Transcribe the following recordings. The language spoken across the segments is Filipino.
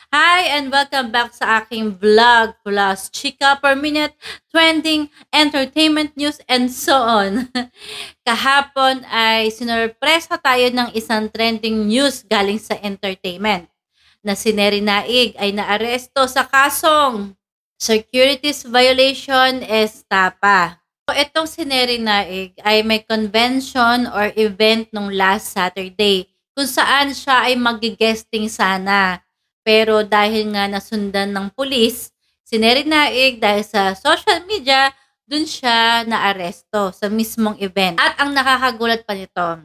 Hi and welcome back sa aking vlog plus chika per minute, trending, entertainment news, and so on. Kahapon ay sinurpresa tayo ng isang trending news galing sa entertainment na si Neri Naig ay naaresto sa kasong securities violation estafa. So, itong si Neri Naig ay may convention or event nung last Saturday kung saan siya ay magigesting sana. Pero dahil nga nasundan ng pulis, si Neri Naig dahil sa social media, dun siya naaresto sa mismong event. At ang nakakagulat pa nito,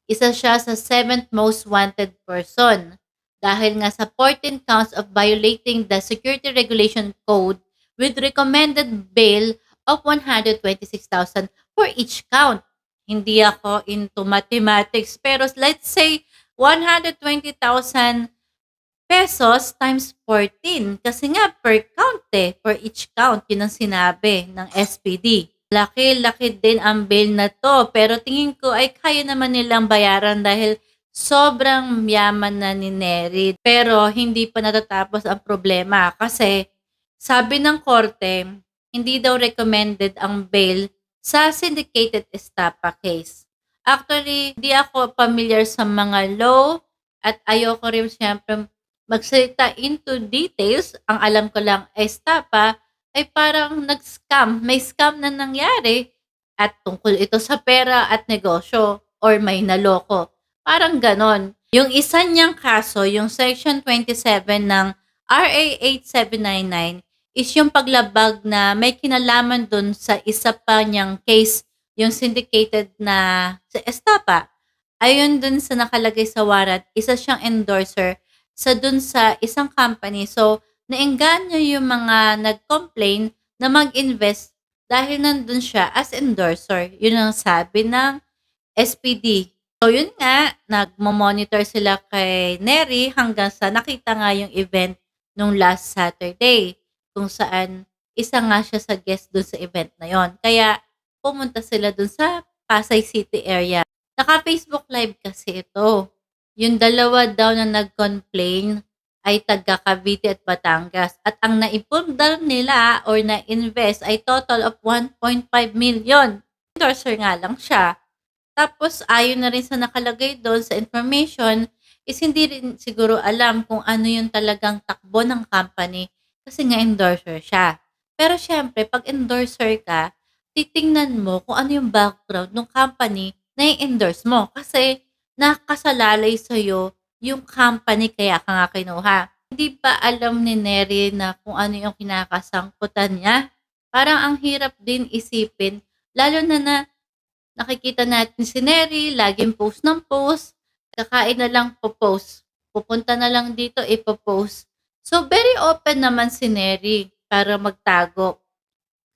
isa siya sa 7th most wanted person dahil nga sa 14 counts of violating the Security Regulation Code with recommended bail of 126,000 for each count. Hindi ako into mathematics pero let's say 120,000 pesos times 14 kasi nga per count per each count yun ang sinabi ng SPD. Laki-laki din ang bill na 'to, pero tingin ko ay kaya naman nilang bayaran dahil sobrang yaman na ni Nery. Pero hindi pa natatapos ang problema kasi sabi ng korte, hindi daw recommended ang bail sa syndicated estafa case. Actually, di ako familiar sa mga law at ayoko rin siyempre magsalita into details. Ang alam ko lang estafa ay parang nag-scam, may scam na nangyari at tungkol ito sa pera at negosyo or may naloko. Parang ganon. Yung isa niyang kaso, yung Section 27 ng RA 8799 is yung paglabag na may kinalaman dun sa isa pa niyang case, yung syndicated na sa estafa. Ayon dun sa nakalagay sa warrant, isa siyang endorser sa dun sa isang company. So, naengganyo yung mga nag-complain na mag-invest dahil nandun siya as endorser. Yun ang sabi ng SPD. So, yun nga, nagmo-monitor sila kay Neri hanggang sa nakita nga yung event nung last Saturday kung saan isa nga siya sa guest dun sa event na yon. Kaya, pumunta sila dun sa Pasay City area. Naka-Facebook Live kasi ito. Yung dalawa daw na nag-complain ay taga Cavite at Batangas. At ang naipundar nila or na-invest ay total of 1.5 million. Endorser nga lang siya. Tapos ayon na rin sa nakalagay doon sa information is hindi rin siguro alam kung ano yung talagang takbo ng company kasi nga endorser siya. Pero syempre, pag endorser ka, titingnan mo kung ano yung background ng company na i-endorse mo. Kasi nakasalalay sa'yo yung company kaya ka nga kinuha. Hindi pa alam ni Neri na kung ano yung kinakasangkutan niya. Parang ang hirap din isipin, lalo na nakikita natin si Neri, laging post ng post, kakain na lang po-post. Pupunta na lang dito, ipo-post. So, very open naman si Neri para magtago.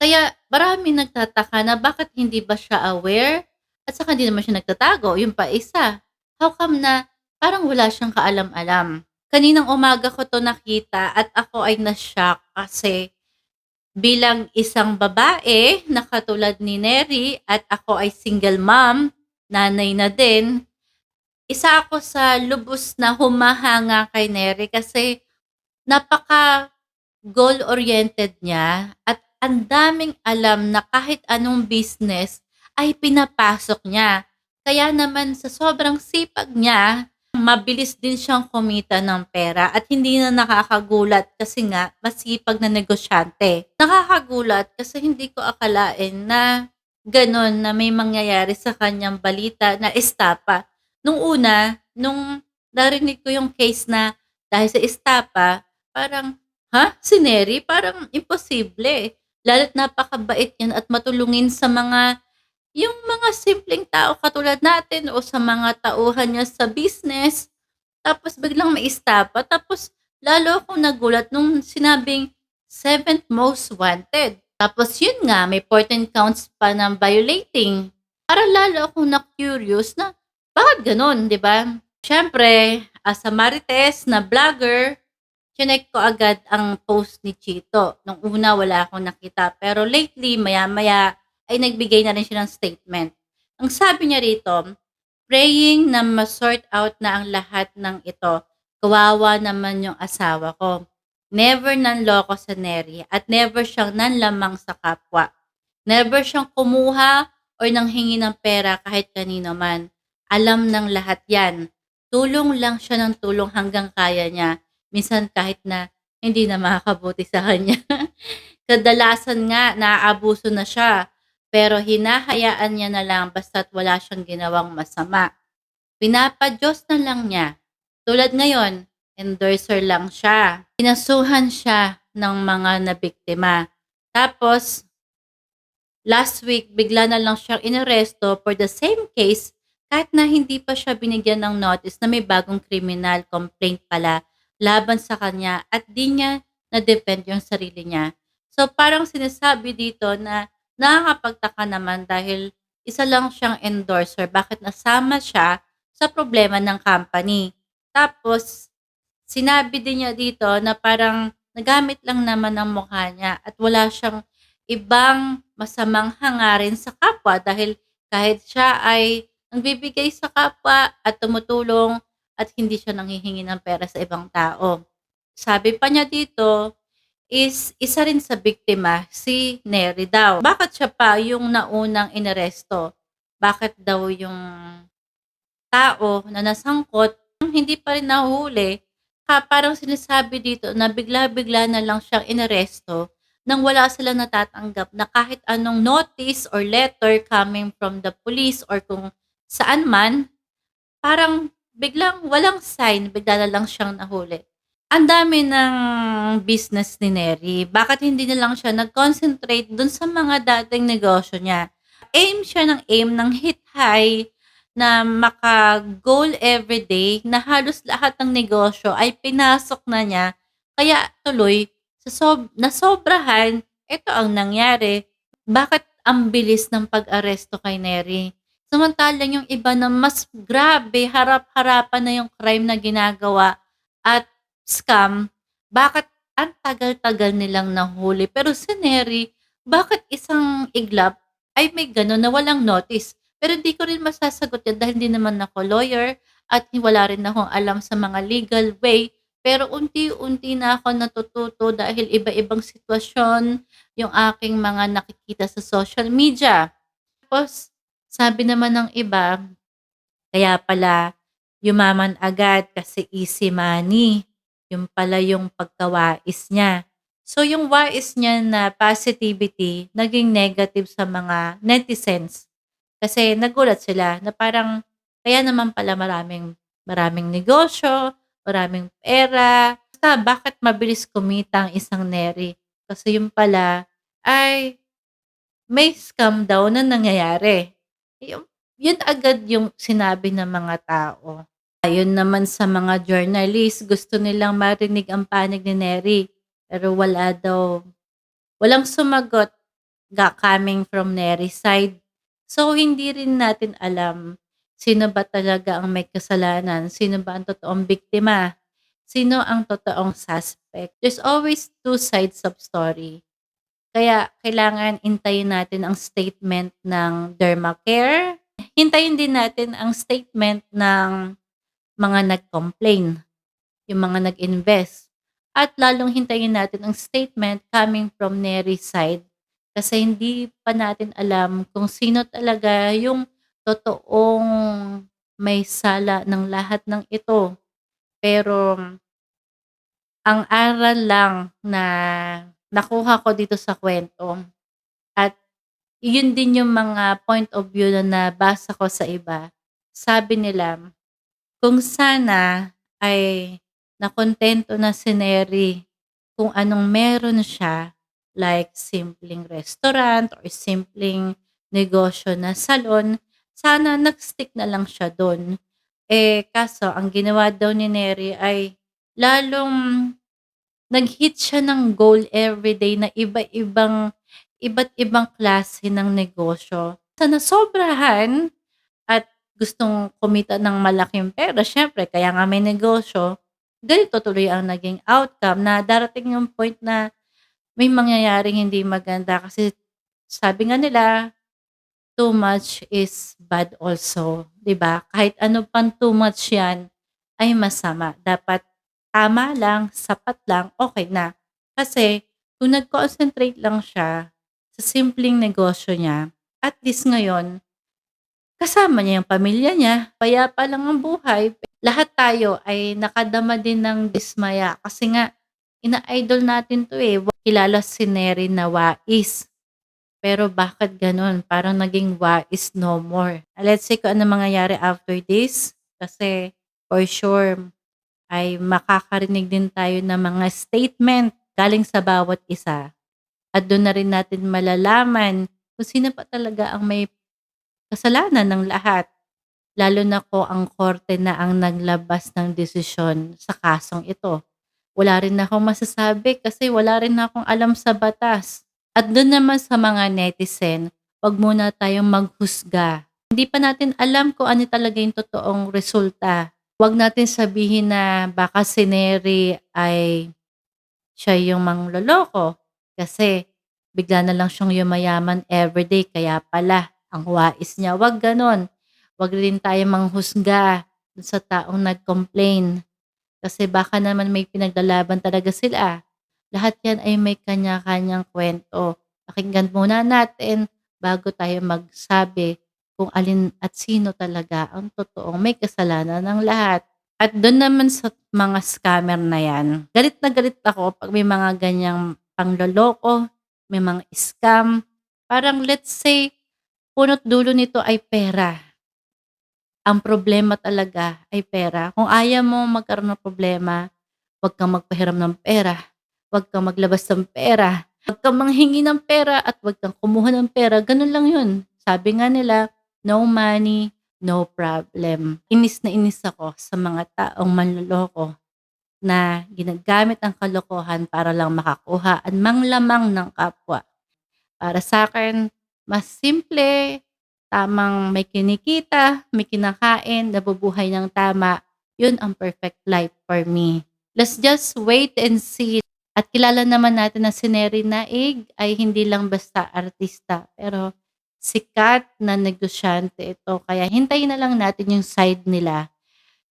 Kaya marami nagtataka na bakit hindi ba siya aware at saka hindi naman siya nagtatago. Yung pa isa, how come na parang wala siyang kaalam-alam. Kaninang umaga ko to nakita at ako ay na-shock kasi bilang isang babae na katulad ni Neri at ako ay single mom, nanay na din, isa ako sa lubos na humahanga kay Neri kasi napaka goal-oriented niya at ang daming alam na kahit anong business ay pinapasok niya. Kaya naman sa sobrang sipag niya, mabilis din siyang kumita ng pera at hindi na nakakagulat kasi nga masipag na negosyante. Nakakagulat kasi hindi ko akalain na gano'n na may mangyayari sa kanyang balita na estafa. Nung una, nung narinig ko yung case na dahil sa estafa, parang, ha? Si Neri? Parang imposible. Lalo't napakabait niyan at matulungin sa yung mga simpleng tao katulad natin o sa mga tauhan niya sa business. Tapos biglang may estafa. Tapos lalo akong nagulat nung sinabing 7th most wanted. Tapos yun nga, may 14 counts pa ng violating. Para lalo akong na-curious na bakit ganun, di ba? Siyempre, as a Marites na vlogger, chinek ko agad ang post ni Chito. Nung una, wala akong nakita. Pero lately, maya-maya, ay nagbigay na rin siya ng statement. Ang sabi niya rito, praying na ma-sort out na ang lahat ng ito. Kawawa naman yung asawa ko. Never nanloko sa Neri at never siyang nanlamang sa kapwa. Never siyang kumuha or nanghingi ng pera kahit kanino man. Alam ng lahat yan. Tulong lang siya ng tulong hanggang kaya niya. Minsan kahit na hindi na makakabuti sa kanya. Kadalasan nga naaabuso na siya. Pero hinahayaan niya na lang basta't wala siyang ginawang masama. Pinapadyos na lang niya. Tulad ngayon, endorser lang siya. Kinasuhan siya ng mga nabiktima. Tapos, last week, bigla na lang siyang inaresto for the same case kahit na hindi pa siya binigyan ng notice na may bagong criminal complaint pala laban sa kanya at di niya na-defend yung sarili niya. So parang sinasabi dito na nakakapagtaka naman dahil isa lang siyang endorser. Bakit nasama siya sa problema ng company? Tapos, sinabi din niya dito na parang nagamit lang naman ang mukha niya at wala siyang ibang masamang hangarin sa kapwa dahil kahit siya ay nagbibigay sa kapwa at tumutulong at hindi siya nanghihingi ng pera sa ibang tao. Sabi pa niya dito is isa rin sa biktima si Neri daw. Bakit siya pa yung naunang inaresto? Bakit daw yung tao na nasangkot hindi pa rin nahuli, parang sinasabi dito na bigla-bigla na lang siyang inaresto nang wala silang natatanggap na kahit anong notice or letter coming from the police or kung saan man, parang biglang walang sign, bigla na lang siyang nahuli. Ang dami ng business ni Neri, bakit hindi na lang siya nag-concentrate dun sa mga dating negosyo niya? Aim siya ng aim ng hit high na maka-goal everyday na halos lahat ng negosyo ay pinasok na niya. Kaya tuloy, nasobrahan, ito ang nangyari. Bakit ang bilis ng pag-aresto kay Neri? Samantalang yung iba na mas grabe, harap-harapan na yung crime na ginagawa at scam, bakit ang tagal-tagal nilang nahuli? Pero si Neri, bakit isang iglap ay may gano'n na walang notice? Pero hindi ko rin masasagot yan dahil hindi naman ako lawyer at wala rin akong alam sa mga legal way. Pero unti-unti na ako natututo dahil iba-ibang sitwasyon yung aking mga nakikita sa social media. Tapos, sabi naman ng iba, kaya pala yumaman agad kasi easy money. Yung pala yung pagkawais niya. So yung wais niya na positivity naging negative sa mga netizens. Kasi nagulat sila na parang kaya naman pala maraming maraming negosyo, maraming pera. Basta bakit mabilis kumita ang isang Neri? Kasi yung pala ay may scam daw na nangyayari. Yung yun agad yung sinabi ng mga tao. Ayon naman sa mga journalist, gusto nilang marinig ang panig ni Neri. Pero walang sumagot coming from Neri's side. So, hindi rin natin alam sino ba talaga ang may kasalanan, sino ba ang totoong biktima, sino ang totoong suspect. There's always two sides of story. Kaya kailangan hintayin natin ang statement ng Dermacare. Hintayin din natin ang statement ng mga nag-complain, yung mga nag-invest. At lalong hintayin natin ang statement coming from Neri's side kasi hindi pa natin alam kung sino talaga yung totoong may sala ng lahat ng ito. Pero ang aral lang na nakuha ko dito sa kwento at yun din yung mga point of view na nabasa ko sa iba. Sabi nila, kung sana ay nakontento na si Neri kung anong meron siya, like simpleng restaurant or simpleng negosyo na salon, sana nag-stick na lang siya do'n. Kaso ang ginawa daw ni Neri ay lalong nag-hit siya ng goal everyday na iba't ibang klase ng negosyo. Sa nasobrahan at gustong kumita ng malaking pera siyempre kaya nga may negosyo, ganito tuloy ang naging outcome na darating yung point na may mangyayaring hindi maganda kasi sabi nga nila, too much is bad also, 'di ba? Kahit ano pang too much 'yan ay masama. Dapat tama lang, sapat lang, okay na. Kasi kung nag-concentrate lang siya sa simpleng negosyo niya, at least ngayon kasama niya yung pamilya niya, payapa lang ang buhay. Lahat tayo ay nakadama din ng dismaya kasi nga ina-idol natin 'to, eh, kilala si Nery na wais. Pero bakit gano'n? Parang naging wais no more. Let's see kung anong mangyayari after this kasi for sure ay makakarinig din tayo ng mga statement galing sa bawat isa at do'n na rin natin malalaman kung sino pa talaga ang may kasalanan ng lahat. Lalo na kung ang korte na ang naglabas ng desisyon sa kasong ito. Wala rin akong masasabi kasi wala rin akong alam sa batas. At do'n naman sa mga netizen, 'wag muna tayong maghusga. Hindi pa natin alam kung ano talaga yung totoong resulta. 'Wag natin sabihin na baka si Nery ay siya yung mangloloko kasi bigla na lang siyang yumayaman everyday kaya pala ang wais niya. 'Wag gano'n. 'Wag rin tayong manghusga dun sa taong nag-complain kasi baka naman may pinaglalaban talaga sila. Lahat 'yan ay may kanya-kanyang kwento. Pakinggan muna natin bago tayo magsabi kung alin at sino talaga ang totoong may kasalanan ng lahat. At do'n naman sa mga scammer na 'yan, galit na galit ako 'pag may mga ganiyang pangloloko, may mga scam. Parang let's say, punot dulo nito ay pera. Ang problema talaga ay pera. Kung ayaw mo magkaroon ng problema, 'wag kang magpahiram ng pera, 'wag kang maglabas ng pera, 'wag kang manghingi ng pera at 'wag kang kumuha ng pera, gano'n lang 'yun. Sabi nga nila, "No money, no problem." Inis na inis ako sa mga taong manloloko na ginagamit ang kalokohan para lang makakuha at manglamang ng kapwa. Para sa akin mas simple, tamang may kinikita, may kinakain, nabubuhay ng tama, 'yun ang perfect life for me. Let's just wait and see. At kilala naman natin na si Nery Naig ay hindi lang basta artista, pero sikat na negosyante ito. Kaya hintayin na lang natin yung side nila.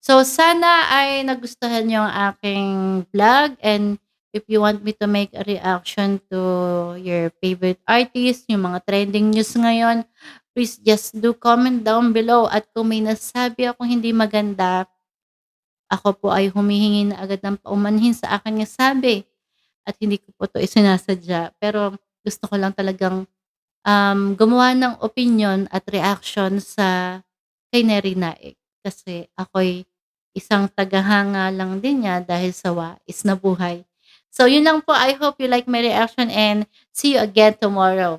So sana ay nagustuhan niyo ang aking vlog, and if you want me to make a reaction to your favorite artist, yung mga trending news ngayon, please just do comment down below. At kung may nasabi akong hindi maganda, ako po ay humihingi na agad ng paumanhin sa aking nasabi at hindi ko po 'to isinasadya. Pero gusto ko lang talagang gumawa ng opinyon at reaction sa kay Nery Naik. Kasi ako'y isang tagahanga lang din niya dahil sa wais na buhay. So yun lang po. I hope you like my reaction and see you again tomorrow.